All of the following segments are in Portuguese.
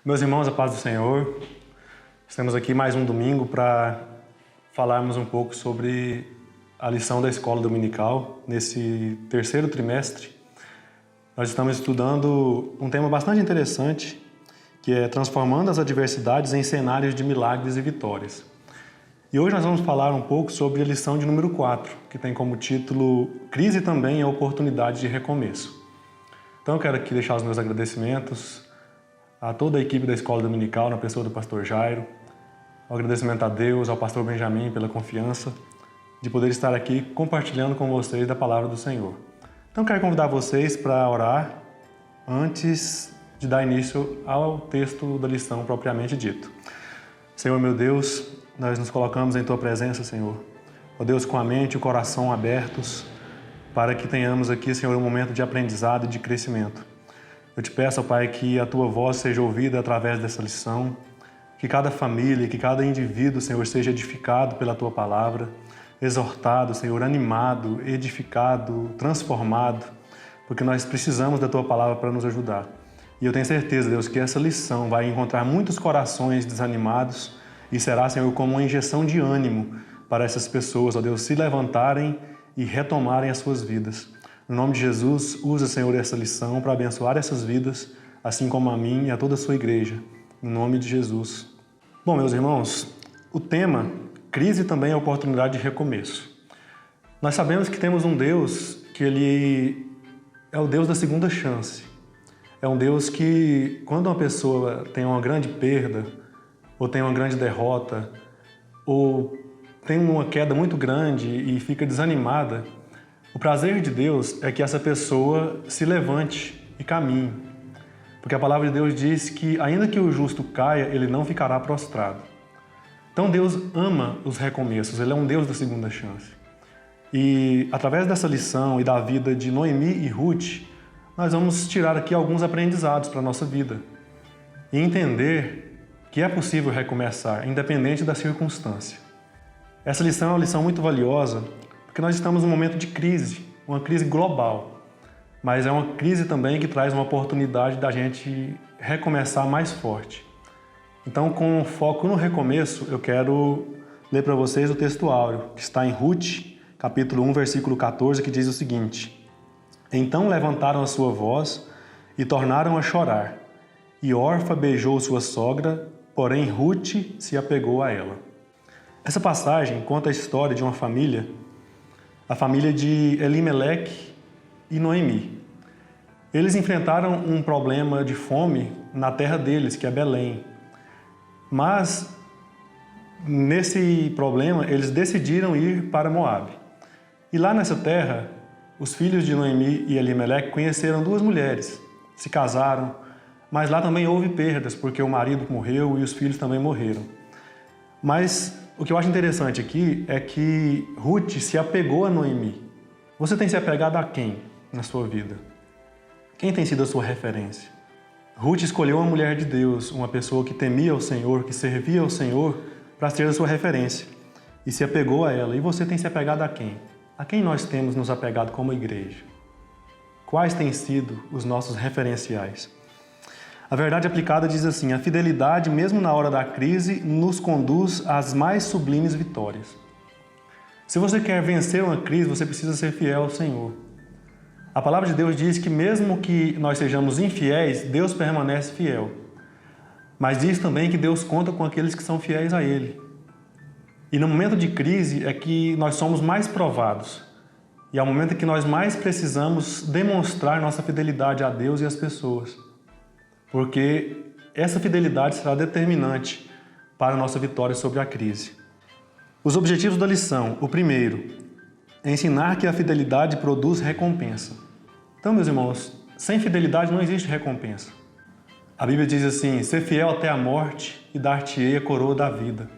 Meus irmãos, a paz do Senhor, estamos aqui mais um domingo para falarmos um pouco sobre a lição da escola dominical. Nesse terceiro trimestre, nós estamos estudando um tema bastante interessante, que é transformando as adversidades em cenários de milagres e vitórias. E hoje nós vamos falar um pouco sobre a lição de número 4, que tem como título Crise também é oportunidade de recomeço. Então eu quero aqui deixar os meus agradecimentos a toda a equipe da Escola Dominical, na pessoa do pastor Jairo, um agradecimento a Deus, ao pastor Benjamin pela confiança de poder estar aqui compartilhando com vocês da palavra do Senhor. Então quero convidar vocês para orar antes de dar início ao texto da lição propriamente dito. Senhor meu Deus, nós nos colocamos em Tua presença, Senhor. Ó Deus, com a mente e o coração abertos, para que tenhamos aqui, Senhor, um momento de aprendizado e de crescimento. Eu te peço, ó Pai, que a Tua voz seja ouvida através dessa lição, que cada família, que cada indivíduo, Senhor, seja edificado pela Tua palavra, exortado, Senhor, animado, edificado, transformado, porque nós precisamos da Tua palavra para nos ajudar. E eu tenho certeza, Deus, que essa lição vai encontrar muitos corações desanimados e será, Senhor, como uma injeção de ânimo para essas pessoas, ó Deus, se levantarem e retomarem as suas vidas. No nome de Jesus, usa, Senhor, essa lição para abençoar essas vidas, assim como a mim e a toda a sua igreja. No nome de Jesus. Bom, meus irmãos, o tema, crise também é oportunidade de recomeço. Nós sabemos que temos um Deus que Ele é o Deus da segunda chance. É um Deus que, quando uma pessoa tem uma grande perda, ou tem uma grande derrota, ou tem uma queda muito grande e fica desanimada, o prazer de Deus é que essa pessoa se levante e caminhe. Porque a palavra de Deus diz que, ainda que o justo caia, ele não ficará prostrado. Então Deus ama os recomeços, Ele é um Deus da segunda chance. E através dessa lição e da vida de Noemi e Ruth, nós vamos tirar aqui alguns aprendizados para a nossa vida. E entender que é possível recomeçar, independente da circunstância. Essa lição é uma lição muito valiosa, porque nós estamos num momento de crise, uma crise global. Mas é uma crise também que traz uma oportunidade da gente recomeçar mais forte. Então, com foco no recomeço, eu quero ler para vocês o texto áureo, que está em Ruth, capítulo 1, versículo 14, que diz o seguinte: Então levantaram a sua voz e tornaram a chorar, e Orfa beijou sua sogra, porém Ruth se apegou a ela. Essa passagem conta a história de uma família, a família de Elimeleque e Noemi. Eles enfrentaram um problema de fome na terra deles, que é Belém. Mas, nesse problema, eles decidiram ir para Moabe. E lá nessa terra, os filhos de Noemi e Elimeleque conheceram duas mulheres, se casaram, mas lá também houve perdas, porque o marido morreu e os filhos também morreram. Mas o que eu acho interessante aqui é que Ruth se apegou a Noemi. Você tem se apegado a quem na sua vida? Quem tem sido a sua referência? Ruth escolheu uma mulher de Deus, uma pessoa que temia o Senhor, que servia ao Senhor, para ser a sua referência. E se apegou a ela. E você tem se apegado a quem? A quem nós temos nos apegado como igreja? Quais têm sido os nossos referenciais? A verdade aplicada diz assim: a fidelidade, mesmo na hora da crise, nos conduz às mais sublimes vitórias. Se você quer vencer uma crise, você precisa ser fiel ao Senhor. A palavra de Deus diz que mesmo que nós sejamos infiéis, Deus permanece fiel. Mas diz também que Deus conta com aqueles que são fiéis a Ele. E no momento de crise é que nós somos mais provados. E é o momento em que nós mais precisamos demonstrar nossa fidelidade a Deus e às pessoas. Porque essa fidelidade será determinante para a nossa vitória sobre a crise. Os objetivos da lição. O primeiro, é ensinar que a fidelidade produz recompensa. Então, meus irmãos, sem fidelidade não existe recompensa. A Bíblia diz assim: ser fiel até a morte e dar-te-ei a coroa da vida.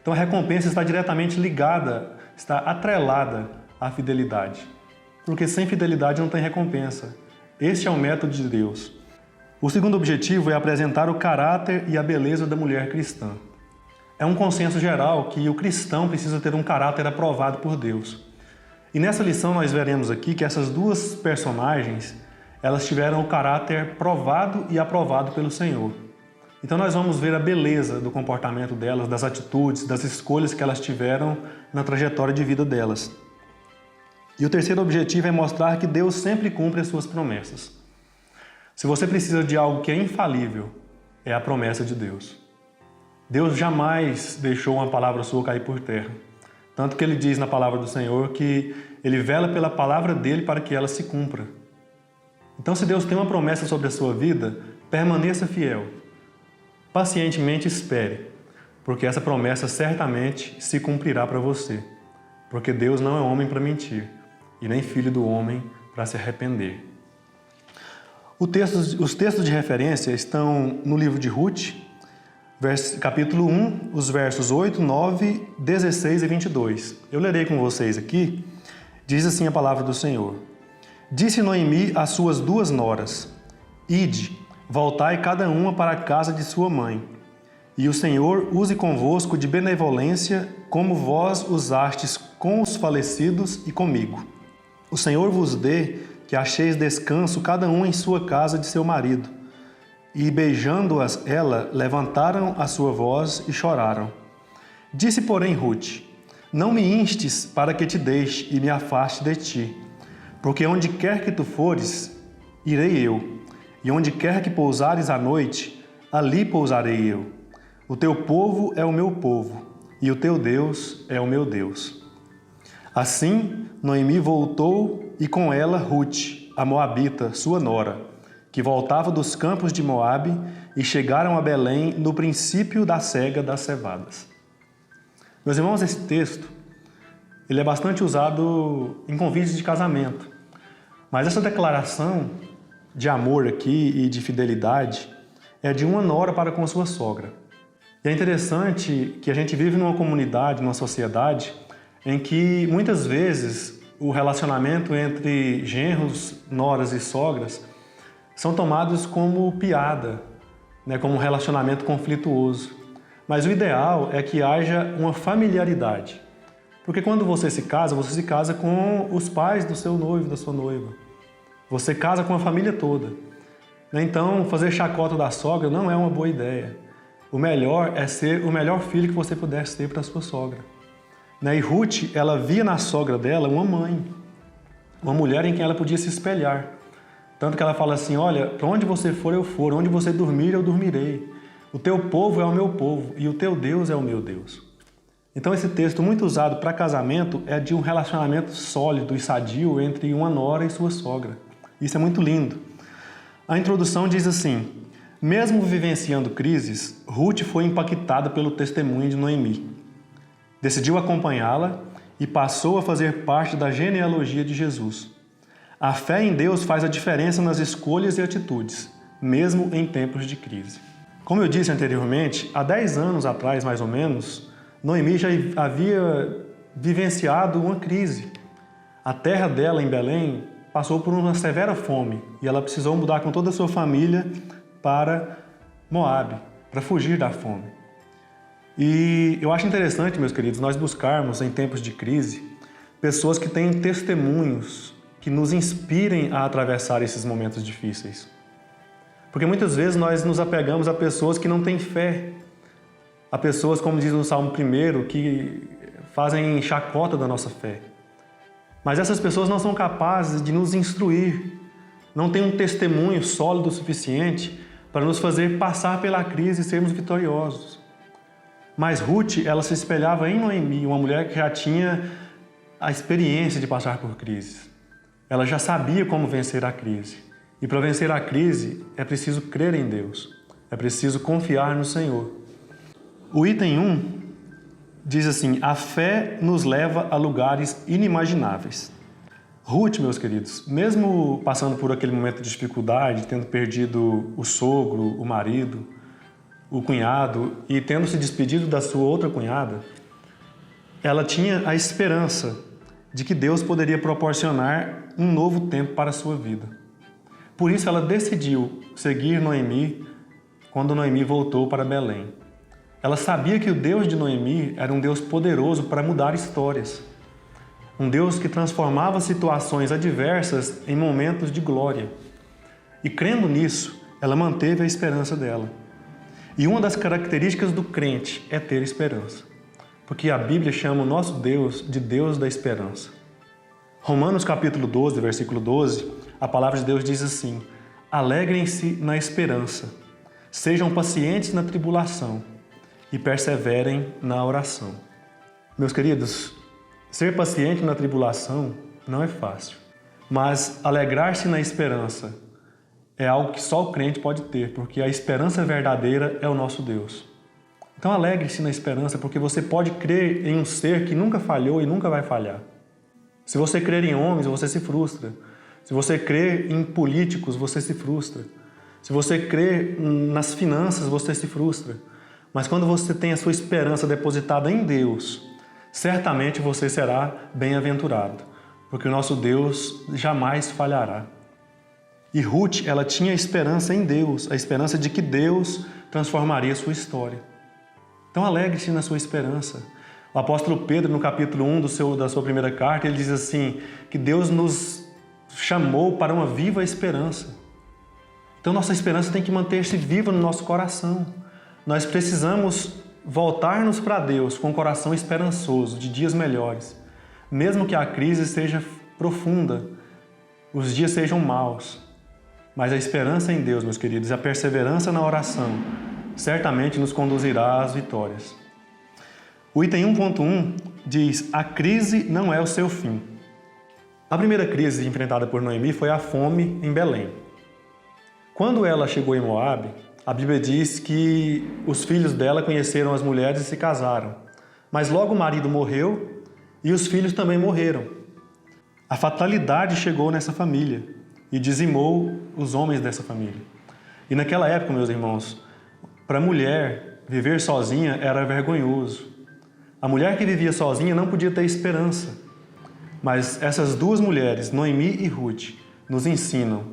Então a recompensa está diretamente ligada, está atrelada à fidelidade. Porque sem fidelidade não tem recompensa. Este é o método de Deus. O segundo objetivo é apresentar o caráter e a beleza da mulher cristã. É um consenso geral que o cristão precisa ter um caráter aprovado por Deus. E nessa lição nós veremos aqui que essas duas personagens, elas tiveram o caráter provado e aprovado pelo Senhor. Então nós vamos ver a beleza do comportamento delas, das atitudes, das escolhas que elas tiveram na trajetória de vida delas. E o terceiro objetivo é mostrar que Deus sempre cumpre as suas promessas. Se você precisa de algo que é infalível, é a promessa de Deus. Deus jamais deixou uma palavra sua cair por terra. Tanto que ele diz na palavra do Senhor que ele vela pela palavra dele para que ela se cumpra. Então, se Deus tem uma promessa sobre a sua vida, permaneça fiel. Pacientemente espere, porque essa promessa certamente se cumprirá para você. Porque Deus não é homem para mentir, e nem filho do homem para se arrepender. Os textos de referência estão no livro de Ruth, capítulo 1, os versos 8, 9, 16 e 22. Eu lerei com vocês aqui. Diz assim a palavra do Senhor. Disse Noemi às suas 2 noras: Ide, voltai cada uma para a casa de sua mãe, e o Senhor use convosco de benevolência, como vós usastes com os falecidos e comigo. O Senhor vos dê que acheis descanso cada um em sua casa de seu marido. E beijando-as ela, levantaram a sua voz e choraram. Disse, porém, Ruth: Não me instes para que te deixe e me afaste de ti, porque onde quer que tu fores, irei eu, e onde quer que pousares à noite, ali pousarei eu. O teu povo é o meu povo, e o teu Deus é o meu Deus. Assim, Noemi voltou, e com ela Ruth, a moabita, sua nora, que voltava dos campos de Moabe, e chegaram a Belém no princípio da cega das cevadas. Meus irmãos, esse texto ele é bastante usado em convites de casamento. Mas essa declaração de amor aqui e de fidelidade é de uma nora para com a sua sogra. E é interessante que a gente vive numa comunidade, numa sociedade, em que muitas vezes o relacionamento entre genros, noras e sogras são tomados como piada, como um relacionamento conflituoso. Mas o ideal é que haja uma familiaridade. Porque quando você se casa com os pais do seu noivo, da sua noiva. Você casa com a família toda. Então, fazer chacota da sogra não é uma boa ideia. O melhor é ser o melhor filho que você pudesse ter para a sua sogra. E Ruth, ela via na sogra dela uma mãe, uma mulher em quem ela podia se espelhar. Tanto que ela fala assim, olha, para onde você for, eu for, onde você dormir, eu dormirei. O teu povo é o meu povo e o teu Deus é o meu Deus. Então esse texto muito usado para casamento é de um relacionamento sólido e sadio entre uma nora e sua sogra. Isso é muito lindo. A introdução diz assim, mesmo vivenciando crises, Ruth foi impactada pelo testemunho de Noemi. Decidiu acompanhá-la e passou a fazer parte da genealogia de Jesus. A fé em Deus faz a diferença nas escolhas e atitudes, mesmo em tempos de crise. Como eu disse anteriormente, há 10 anos atrás, mais ou menos, Noemi já havia vivenciado uma crise. A terra dela, em Belém, passou por uma severa fome e ela precisou mudar com toda a sua família para Moabe, para fugir da fome. E eu acho interessante, meus queridos, nós buscarmos em tempos de crise pessoas que têm testemunhos que nos inspirem a atravessar esses momentos difíceis. Porque muitas vezes nós nos apegamos a pessoas que não têm fé, a pessoas, como diz no Salmo 1, que fazem chacota da nossa fé. Mas essas pessoas não são capazes de nos instruir, não têm um testemunho sólido o suficiente para nos fazer passar pela crise e sermos vitoriosos. Mas Ruth, ela se espelhava em Noemi, uma mulher que já tinha a experiência de passar por crises. Ela já sabia como vencer a crise. E para vencer a crise é preciso crer em Deus, é preciso confiar no Senhor. O item 1 diz assim, a fé nos leva a lugares inimagináveis. Ruth, meus queridos, mesmo passando por aquele momento de dificuldade, tendo perdido o sogro, o marido, o cunhado e tendo se despedido da sua outra cunhada, ela tinha a esperança de que Deus poderia proporcionar um novo tempo para a sua vida. Por isso ela decidiu seguir Noemi quando Noemi voltou para Belém. Ela sabia que o Deus de Noemi era um Deus poderoso para mudar histórias. Um Deus que transformava situações adversas em momentos de glória. E crendo nisso, ela manteve a esperança dela. E uma das características do crente é ter esperança, porque a Bíblia chama o nosso Deus de Deus da esperança. Romanos capítulo 12, versículo 12, a palavra de Deus diz assim: alegrem-se na esperança, sejam pacientes na tribulação e perseverem na oração. Meus queridos, ser paciente na tribulação não é fácil, mas alegrar-se na esperança é algo que só o crente pode ter, porque a esperança verdadeira é o nosso Deus. Então alegre-se na esperança, porque você pode crer em um ser que nunca falhou e nunca vai falhar. Se você crer em homens, você se frustra. Se você crer em políticos, você se frustra. Se você crer nas finanças, você se frustra. Mas quando você tem a sua esperança depositada em Deus, certamente você será bem-aventurado, porque o nosso Deus jamais falhará. E Ruth, ela tinha esperança em Deus, a esperança de que Deus transformaria a sua história. Então alegre-se na sua esperança. O apóstolo Pedro, no capítulo 1 da sua primeira carta, ele diz assim, que Deus nos chamou para uma viva esperança. Então nossa esperança tem que manter-se viva no nosso coração. Nós precisamos voltar-nos para Deus com um coração esperançoso, de dias melhores. Mesmo que a crise seja profunda, os dias sejam maus. Mas a esperança em Deus, meus queridos, e a perseverança na oração, certamente nos conduzirá às vitórias. O item 1.1 diz: a crise não é o seu fim. A primeira crise enfrentada por Noemi foi a fome em Belém. Quando ela chegou em Moabe, a Bíblia diz que os filhos dela conheceram as mulheres e se casaram. Mas logo o marido morreu e os filhos também morreram. A fatalidade chegou nessa família e dizimou os homens dessa família. E naquela época, meus irmãos, para a mulher, viver sozinha era vergonhoso. A mulher que vivia sozinha não podia ter esperança. Mas essas duas mulheres, Noemi e Ruth, nos ensinam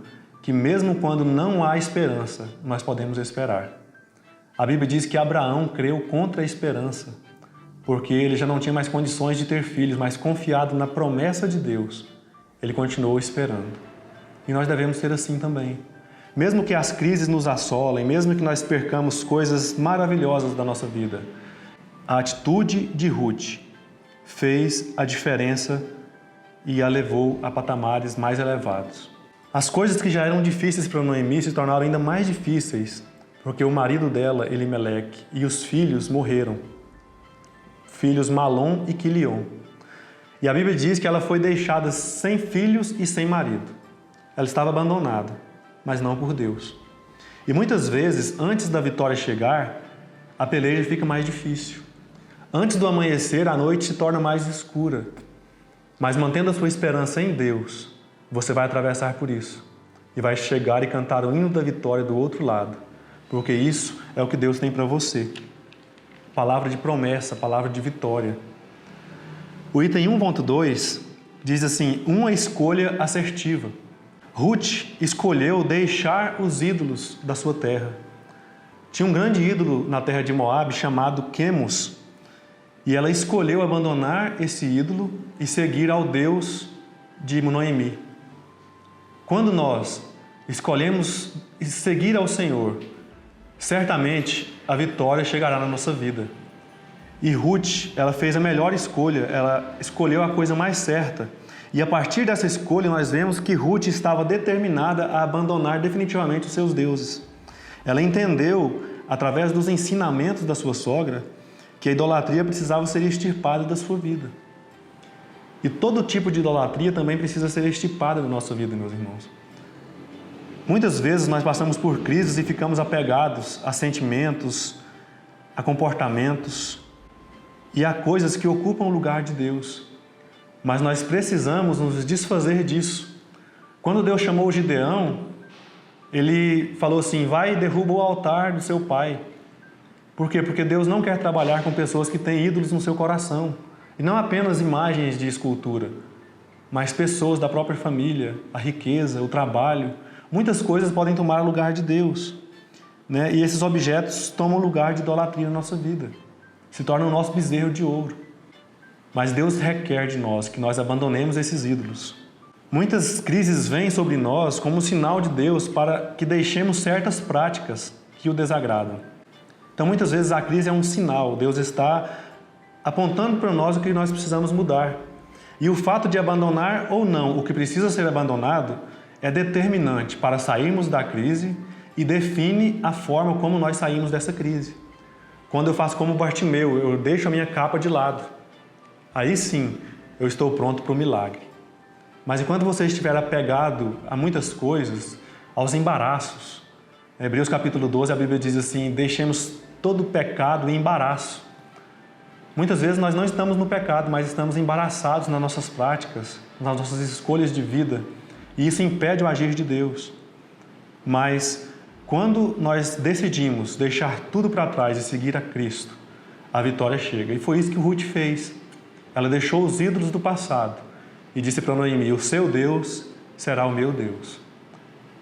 que mesmo quando não há esperança, nós podemos esperar. A Bíblia diz que Abraão creu contra a esperança, porque ele já não tinha mais condições de ter filhos, mas confiado na promessa de Deus, ele continuou esperando. E nós devemos ser assim também. Mesmo que as crises nos assolem, mesmo que nós percamos coisas maravilhosas da nossa vida, a atitude de Ruth fez a diferença e a levou a patamares mais elevados. As coisas que já eram difíceis para Noemi se tornaram ainda mais difíceis, porque o marido dela, Elimeleque, e os filhos morreram. Filhos Malom e Quilion. E a Bíblia diz que ela foi deixada sem filhos e sem marido. Ela estava abandonada, mas não por Deus. E muitas vezes, antes da vitória chegar, a peleja fica mais difícil. Antes do amanhecer, a noite se torna mais escura. Mas mantendo a sua esperança em Deus, você vai atravessar por isso. E vai chegar e cantar o hino da vitória do outro lado. Porque isso é o que Deus tem para você. Palavra de promessa, palavra de vitória. O item 1.2 diz assim: uma escolha assertiva. Ruth escolheu deixar os ídolos da sua terra. Tinha um grande ídolo na terra de Moabe chamado Quemos. E ela escolheu abandonar esse ídolo e seguir ao Deus de Noemi. Quando nós escolhemos seguir ao Senhor, certamente a vitória chegará na nossa vida. E Ruth, ela fez a melhor escolha, ela escolheu a coisa mais certa. E a partir dessa escolha nós vemos que Ruth estava determinada a abandonar definitivamente os seus deuses. Ela entendeu, através dos ensinamentos da sua sogra, que a idolatria precisava ser extirpada da sua vida. E todo tipo de idolatria também precisa ser extirpada da nossa vida, meus irmãos. Muitas vezes nós passamos por crises e ficamos apegados a sentimentos, a comportamentos e a coisas que ocupam o lugar de Deus. Mas nós precisamos nos desfazer disso. Quando Deus chamou Gideão, ele falou assim: vai e derruba o altar do seu pai. Por quê? Porque Deus não quer trabalhar com pessoas que têm ídolos no seu coração. E não apenas imagens de escultura, mas pessoas da própria família, a riqueza, o trabalho. Muitas coisas podem tomar o lugar de Deus, né? E esses objetos tomam o lugar de idolatria na nossa vida. Se tornam o nosso bezerro de ouro. Mas Deus requer de nós que nós abandonemos esses ídolos. Muitas crises vêm sobre nós como um sinal de Deus para que deixemos certas práticas que o desagradam. Então, muitas vezes a crise é um sinal. Deus está apontando para nós o que nós precisamos mudar. E o fato de abandonar ou não o que precisa ser abandonado é determinante para sairmos da crise e define a forma como nós saímos dessa crise. Quando eu faço como Bartimeu, eu deixo a minha capa de lado. Aí sim, eu estou pronto para o milagre. Mas enquanto você estiver apegado a muitas coisas, aos embaraços, em Hebreus capítulo 12, a Bíblia diz assim: deixemos todo pecado e embaraço. Muitas vezes nós não estamos no pecado, mas estamos embaraçados nas nossas práticas, nas nossas escolhas de vida. E isso impede o agir de Deus. Mas quando nós decidimos deixar tudo para trás e seguir a Cristo, a vitória chega. E foi isso que Ruth fez. Ela deixou os ídolos do passado e disse para Noemi: o seu Deus será o meu Deus.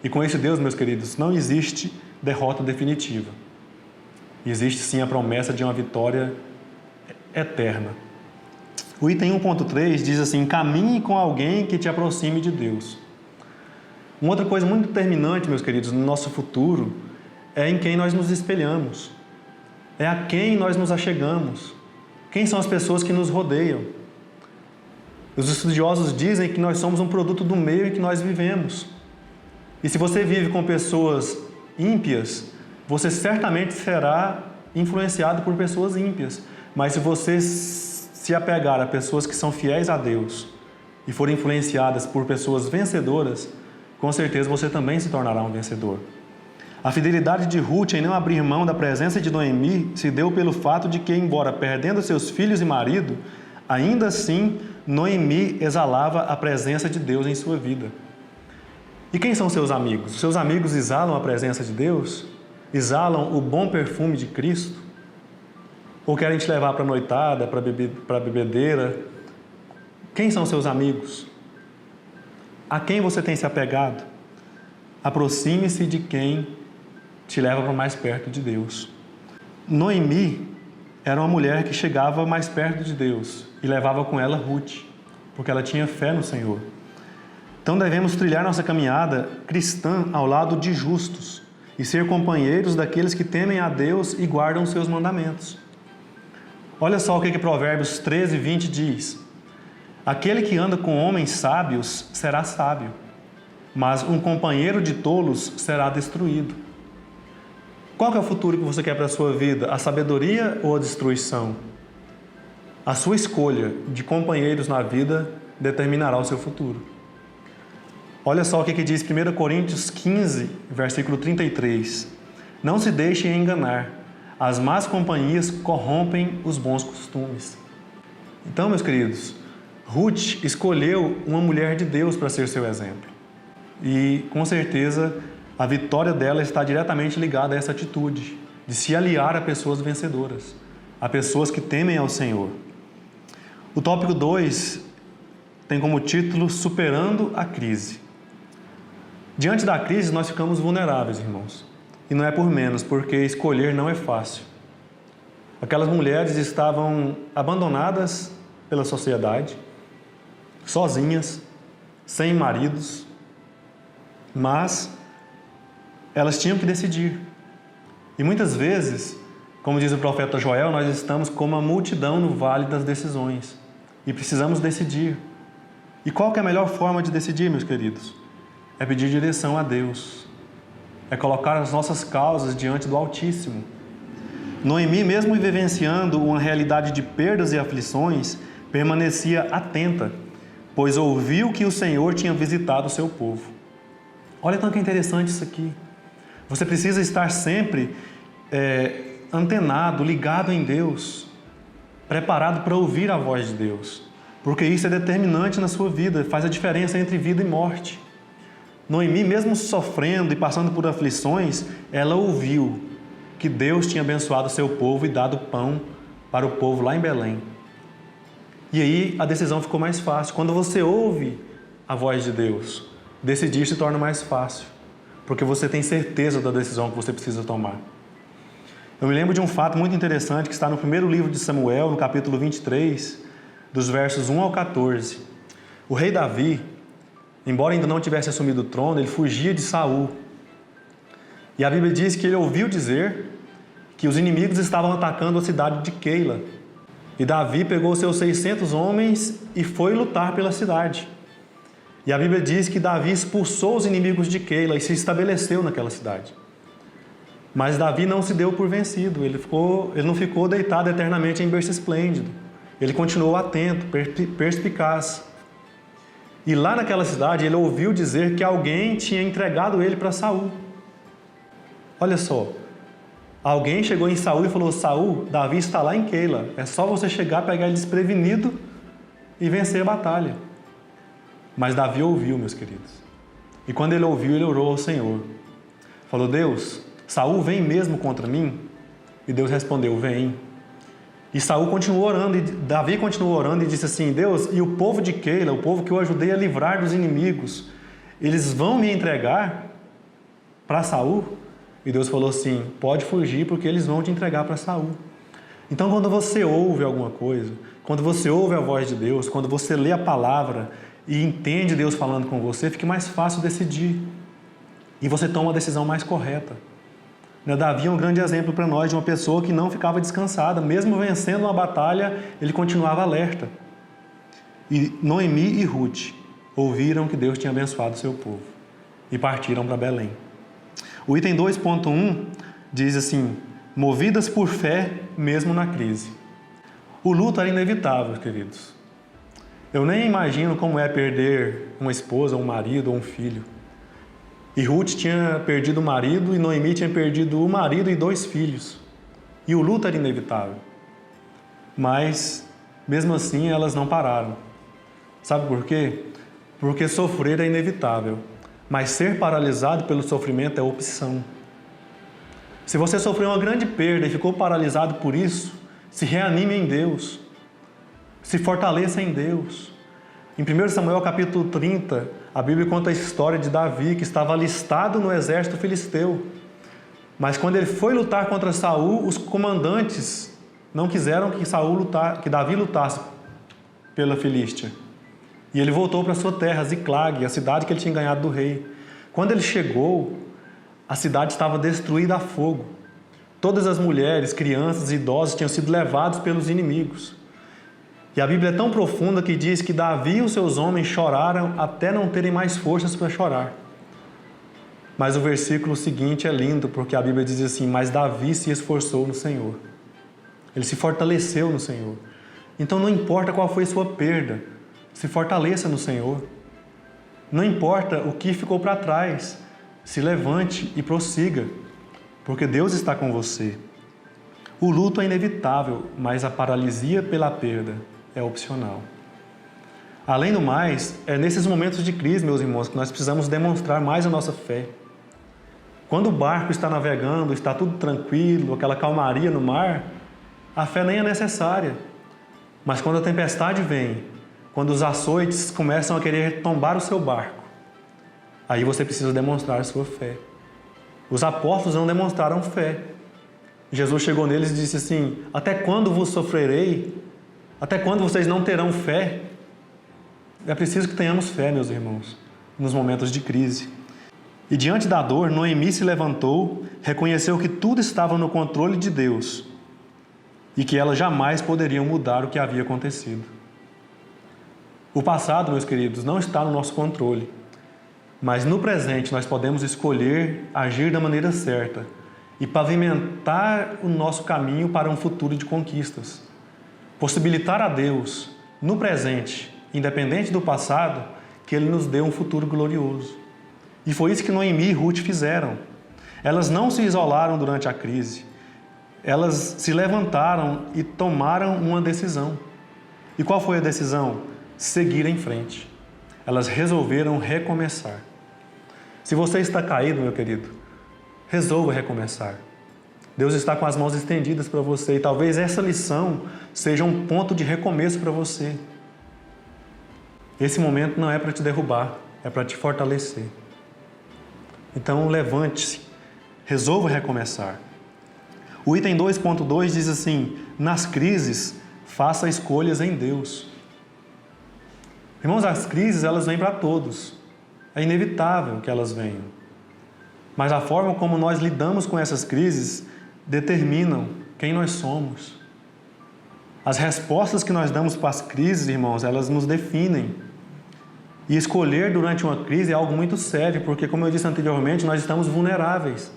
E com esse Deus, meus queridos, não existe derrota definitiva. Existe sim a promessa de uma vitória eterna. O item 1.3 diz assim: caminhe com alguém que te aproxime de Deus. Uma outra coisa muito determinante, meus queridos, no nosso futuro é em quem nós nos espelhamos. É a quem nós nos achegamos. Quem são as pessoas que nos rodeiam? Os estudiosos dizem que nós somos um produto do meio em que nós vivemos. E se você vive com pessoas ímpias, você certamente será influenciado por pessoas ímpias. Mas se você se apegar a pessoas que são fiéis a Deus e forem influenciadas por pessoas vencedoras, com certeza você também se tornará um vencedor. A fidelidade de Ruth em não abrir mão da presença de Noemi se deu pelo fato de que, embora perdendo seus filhos e marido, ainda assim Noemi exalava a presença de Deus em sua vida. E quem são seus amigos? Seus amigos exalam a presença de Deus? Exalam o bom perfume de Cristo? Ou querem te levar para a noitada, para a bebedeira? Quem são seus amigos? A quem você tem se apegado? Aproxime-se de quem te leva para mais perto de Deus. Noemi era uma mulher que chegava mais perto de Deus e levava com ela Ruth, porque ela tinha fé no Senhor. Então devemos trilhar nossa caminhada cristã ao lado de justos e ser companheiros daqueles que temem a Deus e guardam os seus mandamentos. Olha só o que Provérbios 13, 20 diz: aquele que anda com homens sábios será sábio, mas um companheiro de tolos será destruído. Qual que é o futuro que você quer para a sua vida? A sabedoria ou a destruição? A sua escolha de companheiros na vida determinará o seu futuro. Olha só o que diz 1 Coríntios 15, versículo 33. Não se deixem enganar. As más companhias corrompem os bons costumes. Então, meus queridos, Ruth escolheu uma mulher de Deus para ser seu exemplo. E, com certeza, a vitória dela está diretamente ligada a essa atitude de se aliar a pessoas vencedoras, a pessoas que temem ao Senhor. O tópico 2 tem como título Superando a Crise. Diante da crise, nós ficamos vulneráveis, irmãos. E não é por menos, porque escolher não é fácil. Aquelas mulheres estavam abandonadas pela sociedade, sozinhas, sem maridos, mas elas tinham que decidir. E muitas vezes, como diz o profeta Joel, nós estamos como a multidão no vale das decisões e precisamos decidir. E qual que é a melhor forma de decidir, meus queridos? É pedir direção a Deus. É colocar as nossas causas diante do Altíssimo. Noemi, mesmo vivenciando uma realidade de perdas e aflições, permanecia atenta, pois ouviu que o Senhor tinha visitado o seu povo. Olha tanto que interessante isso aqui. Você precisa estar sempre antenado, ligado em Deus, preparado para ouvir a voz de Deus, porque isso é determinante na sua vida, faz a diferença entre vida e morte. Noemi, mesmo sofrendo e passando por aflições, ela ouviu que Deus tinha abençoado o seu povo e dado pão para o povo lá em Belém. E aí a decisão ficou mais fácil. Quando você ouve a voz de Deus, decidir se torna mais fácil, porque você tem certeza da decisão que você precisa tomar. Eu me lembro de um fato muito interessante que está no primeiro livro de Samuel, no capítulo 23, dos versos 1 ao 14. O rei Davi, embora ainda não tivesse assumido o trono, ele fugia de Saul. E a Bíblia diz que ele ouviu dizer que os inimigos estavam atacando a cidade de Keila. E Davi pegou seus 600 homens e foi lutar pela cidade. E a Bíblia diz que Davi expulsou os inimigos de Keila e se estabeleceu naquela cidade. Mas Davi não se deu por vencido, ele não ficou deitado eternamente em berço esplêndido. Ele continuou atento, perspicaz. E lá naquela cidade ele ouviu dizer que alguém tinha entregado ele para Saul. Olha só, alguém chegou em Saul e falou: Saul, Davi está lá em Keila, é só você chegar, pegar ele desprevenido e vencer a batalha. Mas Davi ouviu, meus queridos. E quando ele ouviu, ele orou ao Senhor. Falou: Deus, Saul vem mesmo contra mim? E Deus respondeu: vem. E Saul continuou orando, e Davi continuou orando e disse assim: Deus, e o povo de Keila, o povo que eu ajudei a livrar dos inimigos, eles vão me entregar para Saul? E Deus falou assim: pode fugir, porque eles vão te entregar para Saul. Então, quando você ouve alguma coisa, quando você ouve a voz de Deus, quando você lê a palavra e entende Deus falando com você, fica mais fácil decidir. E você toma a decisão mais correta. Davi é um grande exemplo para nós de uma pessoa que não ficava descansada. Mesmo vencendo uma batalha, ele continuava alerta. E Noemi e Ruth ouviram que Deus tinha abençoado o seu povo e partiram para Belém. O item 2.1 diz assim: movidas por fé mesmo na crise. O luto era inevitável, queridos. Eu nem imagino como é perder uma esposa, um marido ou um filho. E Ruth tinha perdido o marido e Noemi tinha perdido o marido e 2 filhos. E o luto era inevitável. Mas, mesmo assim, elas não pararam. Sabe por quê? Porque sofrer é inevitável, mas ser paralisado pelo sofrimento é opção. Se você sofreu uma grande perda e ficou paralisado por isso, se reanime em Deus. Se fortaleça em Deus. Em 1 Samuel capítulo 30, a Bíblia conta a história de Davi, que estava alistado no exército filisteu. Mas quando ele foi lutar contra Saul, os comandantes não quiseram que Davi lutasse pela Filístia. E ele voltou para sua terra, Ziclag, a cidade que ele tinha ganhado do rei. Quando ele chegou, a cidade estava destruída a fogo. Todas as mulheres, crianças e idosos tinham sido levados pelos inimigos. E a Bíblia é tão profunda que diz que Davi e os seus homens choraram até não terem mais forças para chorar. Mas o versículo seguinte é lindo, porque a Bíblia diz assim: mas Davi se esforçou no Senhor. Ele se fortaleceu no Senhor. Então não importa qual foi a sua perda, se fortaleça no Senhor. Não importa o que ficou para trás, se levante e prossiga, porque Deus está com você. O luto é inevitável, mas a paralisia pela perda é opcional. Além do mais, é nesses momentos de crise, meus irmãos, que nós precisamos demonstrar mais a nossa fé. Quando o barco está navegando, está tudo tranquilo, aquela calmaria no mar, a fé nem é necessária. Mas quando a tempestade vem, quando os açoites começam a querer tombar o seu barco, aí você precisa demonstrar a sua fé. Os apóstolos não demonstraram fé. Jesus chegou neles e disse assim: até quando vos sofrerei? Até quando vocês não terão fé? É preciso que tenhamos fé, meus irmãos, nos momentos de crise. E diante da dor, Noemi se levantou, reconheceu que tudo estava no controle de Deus e que elas jamais poderiam mudar o que havia acontecido. O passado, meus queridos, não está no nosso controle, mas no presente nós podemos escolher agir da maneira certa e pavimentar o nosso caminho para um futuro de conquistas. Possibilitar a Deus, no presente, independente do passado, que Ele nos dê um futuro glorioso. E foi isso que Noemi e Ruth fizeram. Elas não se isolaram durante a crise. Elas se levantaram e tomaram uma decisão. E qual foi a decisão? Seguir em frente. Elas resolveram recomeçar. Se você está caído, meu querido, resolva recomeçar. Deus está com as mãos estendidas para você e talvez essa lição seja um ponto de recomeço para você. Esse momento não é para te derrubar, é para te fortalecer. Então levante-se, resolva recomeçar. O item 2.2 diz assim: nas crises, faça escolhas em Deus. Irmãos, as crises elas vêm para todos. É inevitável que elas venham. Mas a forma como nós lidamos com essas crises determinam quem nós somos. As respostas que nós damos para as crises, irmãos, elas nos definem. E escolher durante uma crise é algo muito sério, porque, como eu disse anteriormente, nós estamos vulneráveis.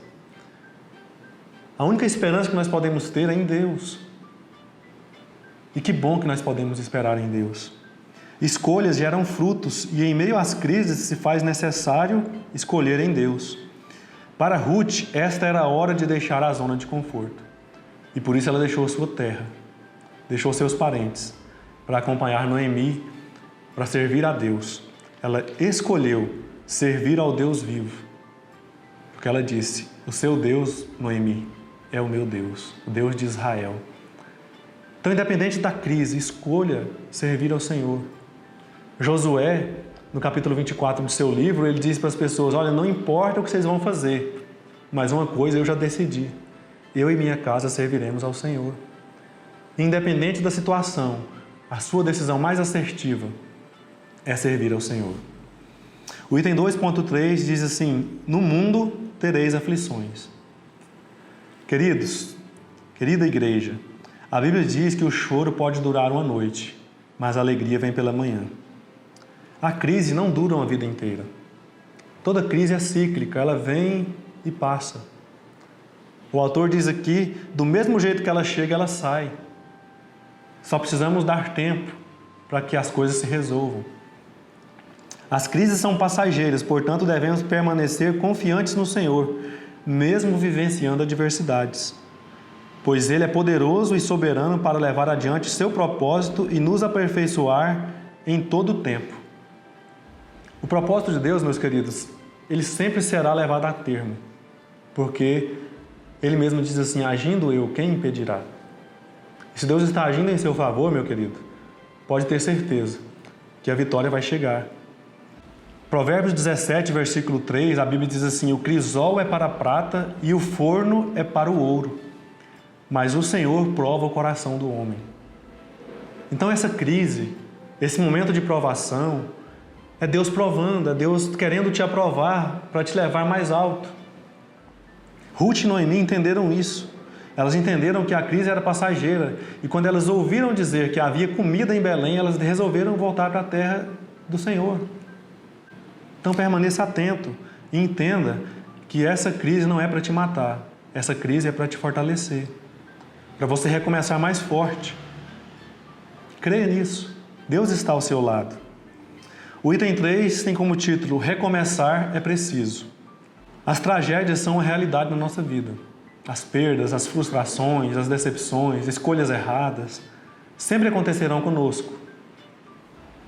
A única esperança que nós podemos ter é em Deus. E que bom que nós podemos esperar em Deus. Escolhas geram frutos, e em meio às crises se faz necessário escolher em Deus. Para Ruth, esta era a hora de deixar a zona de conforto. E por isso ela deixou sua terra, deixou seus parentes, para acompanhar Noemi, para servir a Deus. Ela escolheu servir ao Deus vivo, porque ela disse: o seu Deus, Noemi, é o meu Deus, o Deus de Israel. Então, independente da crise, escolha servir ao Senhor. Josué, no capítulo 24 do seu livro, ele diz para as pessoas: olha, não importa o que vocês vão fazer, mas uma coisa eu já decidi: eu e minha casa serviremos ao Senhor. Independente da situação, a sua decisão mais assertiva é servir ao Senhor. O item 2.3 diz assim: no mundo tereis aflições. Queridos, querida igreja, a Bíblia diz que o choro pode durar uma noite, mas a alegria vem pela manhã. A crise não dura uma vida inteira. Toda crise é cíclica, ela vem e passa. O autor diz aqui, do mesmo jeito que ela chega, ela sai. Só precisamos dar tempo para que as coisas se resolvam. As crises são passageiras, portanto devemos permanecer confiantes no Senhor, mesmo vivenciando adversidades. Pois Ele é poderoso e soberano para levar adiante seu propósito e nos aperfeiçoar em todo o tempo. O propósito de Deus, meus queridos, ele sempre será levado a termo, porque Ele mesmo diz assim: agindo eu, quem impedirá? E se Deus está agindo em seu favor, meu querido, pode ter certeza que a vitória vai chegar. Provérbios 17, versículo 3, a Bíblia diz assim: o crisol é para a prata e o forno é para o ouro, mas o Senhor prova o coração do homem. Então essa crise, esse momento de provação, é Deus provando, é Deus querendo te aprovar para te levar mais alto. Ruth e Noemi entenderam isso. Elas entenderam que a crise era passageira, e quando elas ouviram dizer que havia comida em Belém, elas resolveram voltar para a terra do Senhor. Então permaneça atento e entenda que essa crise não é para te matar, essa crise é para te fortalecer, para você recomeçar mais forte. Creia nisso, Deus está ao seu lado. O item 3 tem como título: recomeçar é preciso. As tragédias são uma realidade na nossa vida. As perdas, as frustrações, as decepções, escolhas erradas, sempre acontecerão conosco.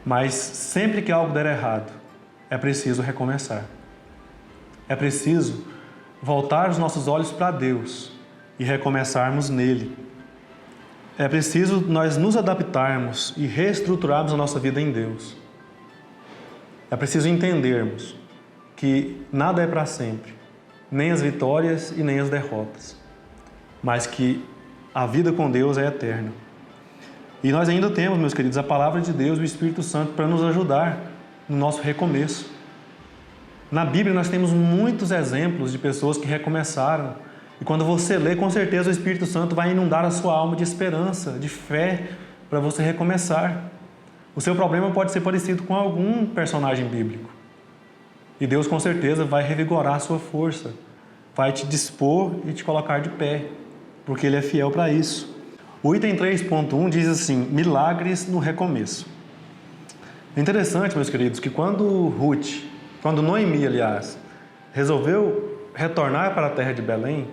Mas sempre que algo der errado, é preciso recomeçar. É preciso voltar os nossos olhos para Deus e recomeçarmos nele. É preciso nós nos adaptarmos e reestruturarmos a nossa vida em Deus. É preciso entendermos que nada é para sempre, nem as vitórias e nem as derrotas, mas que a vida com Deus é eterna. E nós ainda temos, meus queridos, a palavra de Deus e o Espírito Santo para nos ajudar no nosso recomeço. Na Bíblia nós temos muitos exemplos de pessoas que recomeçaram, e quando você lê, com certeza o Espírito Santo vai inundar a sua alma de esperança, de fé, para você recomeçar. O seu problema pode ser parecido com algum personagem bíblico. E Deus com certeza vai revigorar a sua força, vai te dispor e te colocar de pé, porque Ele é fiel para isso. O item 3.1 diz assim: milagres no recomeço. É interessante, meus queridos, que quando Noemi, resolveu retornar para a terra de Belém,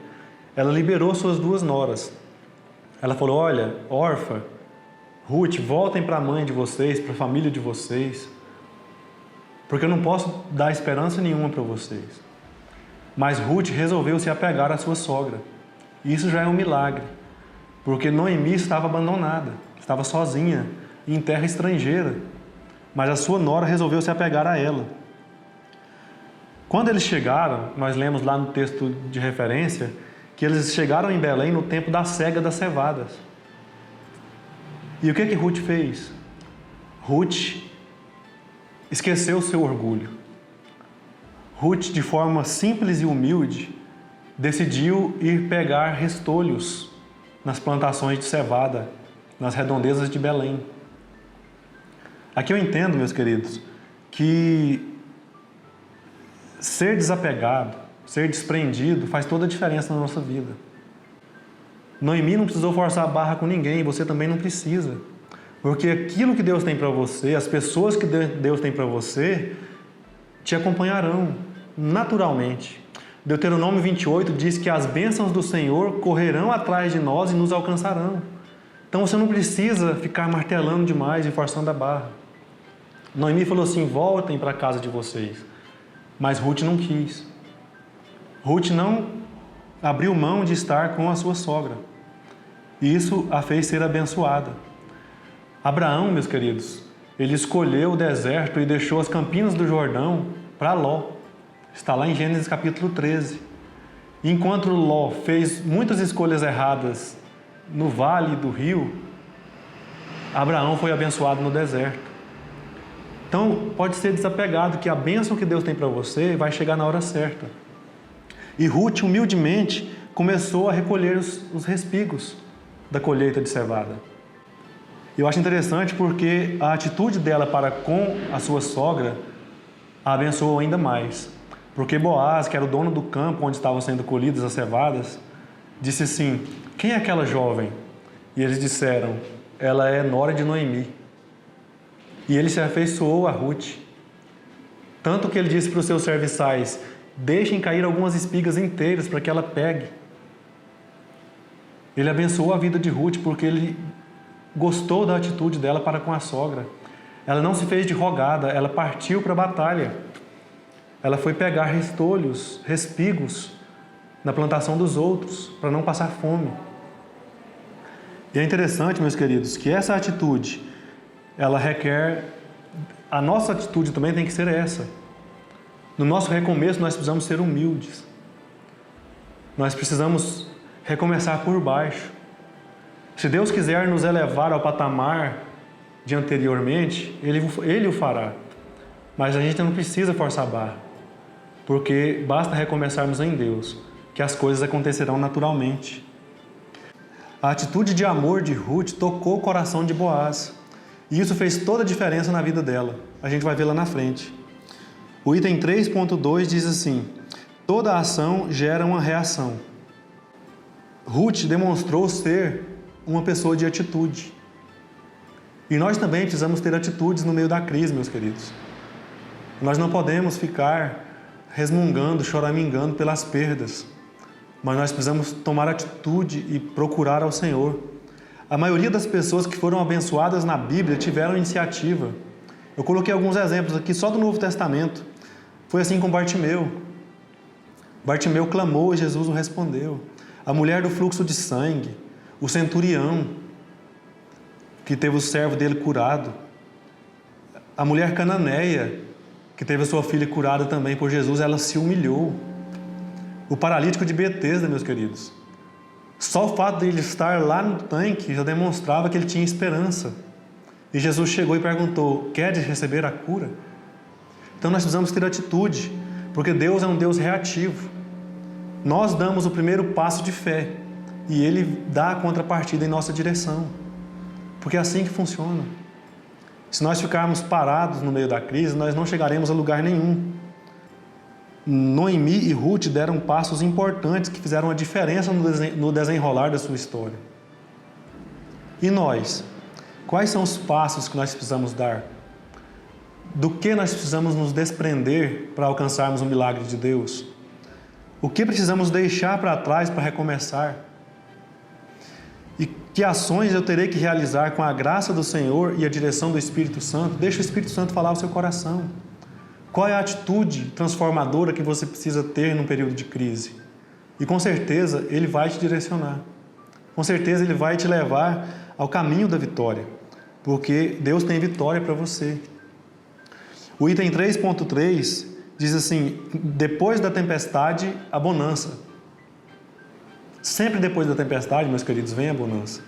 ela liberou suas duas noras. Ela falou: olha, Orfa, Ruth, voltem para a mãe de vocês, para a família de vocês, porque eu não posso dar esperança nenhuma para vocês. Mas Ruth resolveu se apegar à sua sogra. Isso já é um milagre, porque Noemi estava abandonada, estava sozinha, em terra estrangeira, mas a sua nora resolveu se apegar a ela. Quando eles chegaram, nós lemos lá no texto de referência, que eles chegaram em Belém no tempo da cega das cevadas. E o que Ruth fez? Ruth esqueceu o seu orgulho. Ruth, de forma simples e humilde, decidiu ir pegar restolhos nas plantações de cevada, nas redondezas de Belém. Aqui eu entendo, meus queridos, que ser desapegado, ser desprendido faz toda a diferença na nossa vida. Noemi não precisou forçar a barra com ninguém, você também não precisa. Porque aquilo que Deus tem para você, as pessoas que Deus tem para você, te acompanharão naturalmente. Deuteronômio 28 diz que as bênçãos do Senhor correrão atrás de nós e nos alcançarão. Então você não precisa ficar martelando demais e forçando a barra. Noemi falou assim: voltem para a casa de vocês. Mas Ruth não quis. Ruth não abriu mão de estar com a sua sogra. E isso a fez ser abençoada. Abraão, meus queridos, ele escolheu o deserto e deixou as campinas do Jordão para Ló. Está lá em Gênesis capítulo 13. Enquanto Ló fez muitas escolhas erradas no vale do rio, Abraão foi abençoado no deserto. Então, pode ser desapegado, que a bênção que Deus tem para você vai chegar na hora certa. E Ruth, humildemente, começou a recolher os respigos da colheita de cevada. Eu acho interessante porque a atitude dela para com a sua sogra a abençoou ainda mais. Porque Boaz, que era o dono do campo onde estavam sendo colhidas as cevadas, disse assim: quem é aquela jovem? E eles disseram: ela é nora de Noemi. E ele se afeiçoou a Ruth. Tanto que ele disse para os seus serviçais: deixem cair algumas espigas inteiras para que ela pegue. Ele abençoou a vida de Ruth porque ele gostou da atitude dela para com a sogra. Ela não se fez de rogada, ela partiu para a batalha. Ela foi pegar restolhos, respigos na plantação dos outros, para não passar fome. E é interessante, meus queridos, que essa atitude, ela requer... A nossa atitude também tem que ser essa. No nosso recomeço, nós precisamos ser humildes. Nós precisamos recomeçar por baixo. Se Deus quiser nos elevar ao patamar de anteriormente, Ele o fará. Mas a gente não precisa forçar a barra, porque basta recomeçarmos em Deus, que as coisas acontecerão naturalmente. A atitude de amor de Ruth tocou o coração de Boaz, e isso fez toda a diferença na vida dela. A gente vai ver lá na frente. O item 3.2 diz assim: toda ação gera uma reação. Ruth demonstrou ser uma pessoa de atitude. E nós também precisamos ter atitudes no meio da crise, meus queridos. Nós não podemos ficar resmungando, choramingando pelas perdas, mas nós precisamos tomar atitude e procurar ao Senhor. A maioria das pessoas que foram abençoadas na Bíblia tiveram iniciativa. Eu coloquei alguns exemplos aqui só do Novo Testamento. Foi assim com Bartimeu. Bartimeu clamou e Jesus o respondeu. A mulher do fluxo de sangue, o centurião, que teve o servo dele curado, a mulher cananeia, que teve a sua filha curada também por Jesus, ela se humilhou. O paralítico de Betesda, meus queridos, só o fato de ele estar lá no tanque já demonstrava que ele tinha esperança. E Jesus chegou e perguntou: queres receber a cura? Então nós precisamos ter atitude, porque Deus é um Deus reativo. Nós damos o primeiro passo de fé e Ele dá a contrapartida em nossa direção, porque é assim que funciona. Se nós ficarmos parados no meio da crise, nós não chegaremos a lugar nenhum. Noemi e Ruth deram passos importantes que fizeram a diferença no desenrolar da sua história. E nós? Quais são os passos que nós precisamos dar? Do que nós precisamos nos desprender para alcançarmos o milagre de Deus? O que precisamos deixar para trás para recomeçar? E que ações eu terei que realizar com a graça do Senhor e a direção do Espírito Santo? Deixa o Espírito Santo falar ao seu coração. Qual é a atitude transformadora que você precisa ter num período de crise? E com certeza Ele vai te direcionar. Com certeza Ele vai te levar ao caminho da vitória, porque Deus tem vitória para você. O item 3.3 diz assim: depois da tempestade, a bonança. Sempre depois da tempestade, meus queridos, vem a bonança.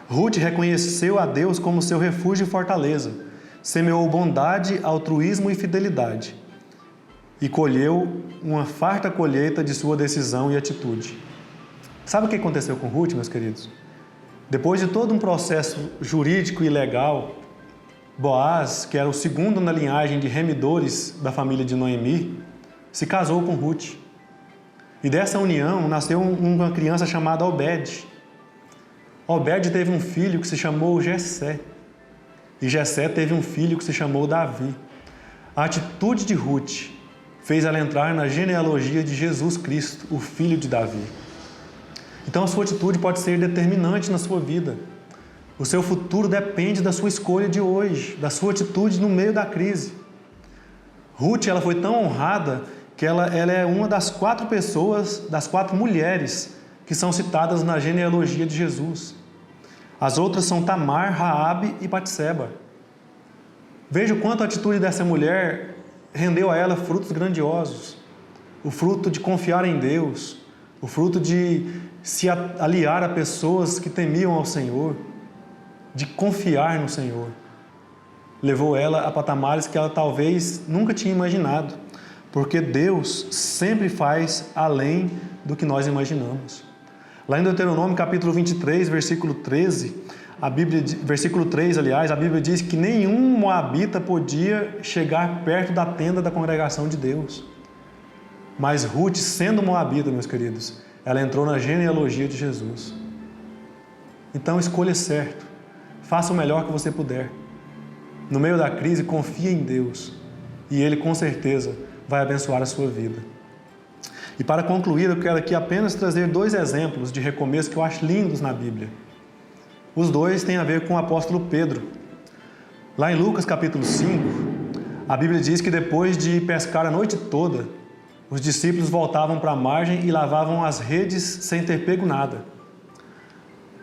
Ruth reconheceu a Deus como seu refúgio e fortaleza. Semeou bondade, altruísmo e fidelidade. e colheu uma farta colheita de sua decisão e atitude. Sabe o que aconteceu com Ruth, meus queridos? Depois de todo um processo jurídico e legal, Boaz, que era o segundo na linhagem de remidores da família de Noemi, se casou com Ruth. E dessa união nasceu uma criança chamada Obed. Obed teve um filho que se chamou Jessé. E Jessé teve um filho que se chamou Davi. A atitude de Ruth fez ela entrar na genealogia de Jesus Cristo, o filho de Davi. Então a sua atitude pode ser determinante na sua vida. O seu futuro depende da sua escolha de hoje, da sua atitude no meio da crise. Ruth, ela foi tão honrada que ela é uma das 4 pessoas, das 4 mulheres que são citadas na genealogia de Jesus. As outras são Tamar, Raabe e Batseba. Veja o quanto a atitude dessa mulher rendeu a ela frutos grandiosos. O fruto de confiar em Deus, o fruto de se aliar a pessoas que temiam ao Senhor, de confiar no Senhor. Levou ela a patamares que ela talvez nunca tinha imaginado, porque Deus sempre faz além do que nós imaginamos. Lá em Deuteronômio capítulo 23, versículo 13, versículo 3, aliás, a Bíblia diz que nenhum moabita podia chegar perto da tenda da congregação de Deus. Mas Ruth, sendo moabita, meus queridos, ela entrou na genealogia de Jesus. Então escolha certo, faça o melhor que você puder. No meio da crise, confie em Deus e Ele com certeza vai abençoar a sua vida. E para concluir, eu quero aqui apenas trazer 2 exemplos de recomeço que eu acho lindos na Bíblia. Os 2 têm a ver com o apóstolo Pedro. Lá em Lucas capítulo 5, a Bíblia diz que depois de pescar a noite toda, os discípulos voltavam para a margem e lavavam as redes sem ter pego nada.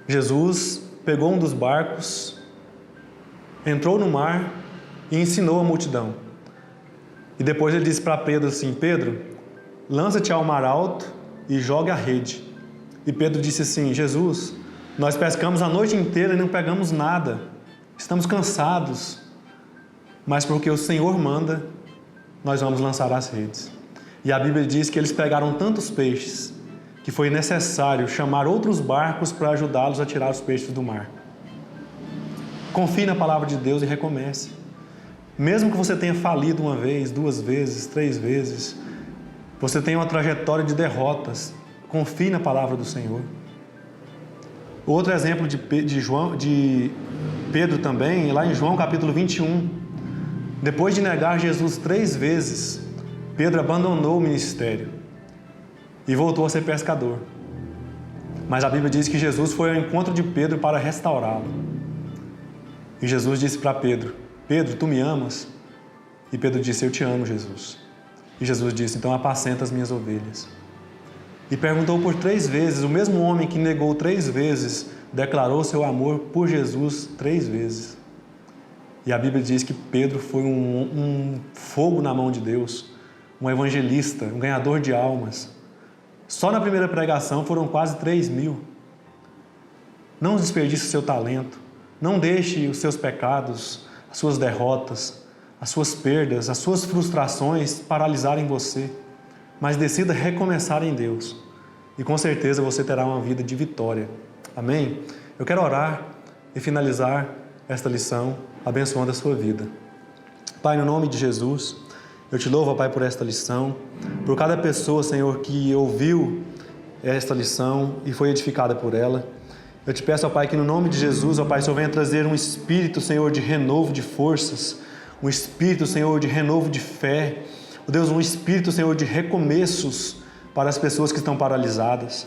Jesus pegou um dos barcos, entrou no mar e ensinou a multidão. E depois ele disse para Pedro assim: Pedro, lança-te ao mar alto e joga a rede. E Pedro disse assim: Jesus, nós pescamos a noite inteira e não pegamos nada. Estamos cansados. Mas porque o Senhor manda, nós vamos lançar as redes. E a Bíblia diz que eles pegaram tantos peixes que foi necessário chamar outros barcos para ajudá-los a tirar os peixes do mar. Confie na palavra de Deus e recomece. Mesmo que você tenha falido 1 vez, 2 vezes, 3 vezes, você tem uma trajetória de derrotas, confie na palavra do Senhor. Outro exemplo de Pedro também, lá em João capítulo 21. Depois de negar Jesus 3 vezes, Pedro abandonou o ministério e voltou a ser pescador. Mas a Bíblia diz que Jesus foi ao encontro de Pedro para restaurá-lo. E Jesus disse para Pedro: Pedro, tu me amas? E Pedro disse: eu te amo, Jesus. E Jesus disse: então apacenta as minhas ovelhas. E perguntou por 3 vezes. O mesmo homem que negou 3 vezes declarou seu amor por Jesus 3 vezes. E a Bíblia diz que Pedro foi um fogo na mão de Deus, um evangelista, um ganhador de almas. Só na primeira pregação foram quase 3.000. Não desperdice o seu talento. Não deixe os seus pecados, as suas derrotas, as suas perdas, as suas frustrações paralisarem você. Mas decida recomeçar em Deus. E com certeza você terá uma vida de vitória. Amém? Eu quero orar e finalizar esta lição abençoando a sua vida. Pai, no nome de Jesus, eu te louvo, Pai, por esta lição, por cada pessoa, Senhor, que ouviu esta lição e foi edificada por ela. Eu te peço, ó Pai, que no nome de Jesus, ó Pai, o Senhor venha trazer um espírito, Senhor, de renovo de forças, um espírito, Senhor, de renovo de fé, ó Deus, um espírito, Senhor, de recomeços para as pessoas que estão paralisadas.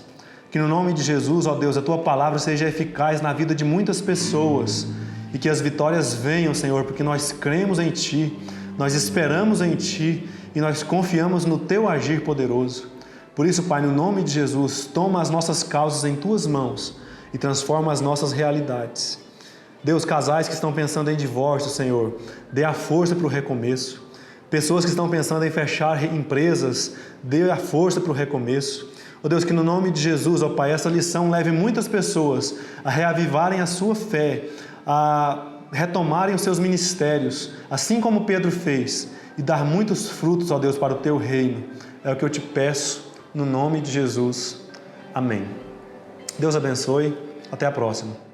Que no nome de Jesus, ó Deus, a Tua palavra seja eficaz na vida de muitas pessoas e que as vitórias venham, Senhor, porque nós cremos em Ti, nós esperamos em Ti e nós confiamos no Teu agir poderoso. Por isso, Pai, no nome de Jesus, toma as nossas causas em Tuas mãos e transforma as nossas realidades. Deus, casais que estão pensando em divórcio, Senhor, dê a força para o recomeço. Pessoas que estão pensando em fechar empresas, dê a força para o recomeço. Ó Deus, que no nome de Jesus, ó Pai, essa lição leve muitas pessoas a reavivarem a sua fé, a retomarem os seus ministérios, assim como Pedro fez, e dar muitos frutos, ó Deus, para o Teu reino. É o que eu te peço, no nome de Jesus. Amém. Deus abençoe. Até a próxima.